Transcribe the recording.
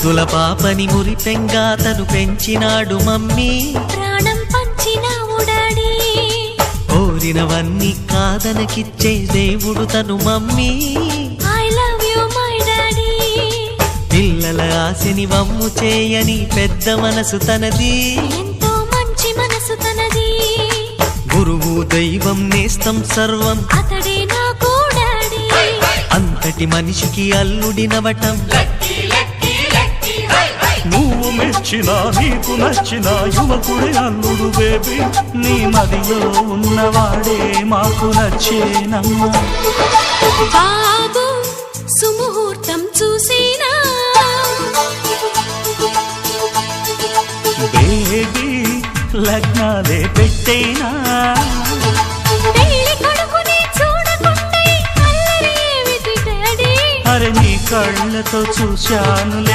ముద్దుల పాపని మురిపెంగా తను పెంచినాడు మమ్మీ, ప్రాణం పంచినావు డాడీ. కోరినవన్నీ కాదనకిచ్చే దేవుడు తను mummy, I love you my daddy. పిల్లల ఆశని వమ్ము చేయని పెద్ద మనసు తనది, ఎంతో మంచి మనసు తనది. గురువు దైవం నేస్తం సర్వం అతడే నాకు డాడీ. అంతటి మనిషికి అల్లుడినవటం, నువ్వు మెచ్చినా నీకు నచ్చిన యువకుడే అల్లుడు బేబీ, నీ మదిలో ఉన్నవాడే మాకు నచ్చేనమ్మా. బాబు సుముహూర్తం చూసినా, బేబీ లగ్నాలే పెట్టేనా, పెళ్లి కొడుకుని చూడకుంటే అల్లరి ఏమిటి డాడీ. అరే నీ కళ్ళతో చూశానులే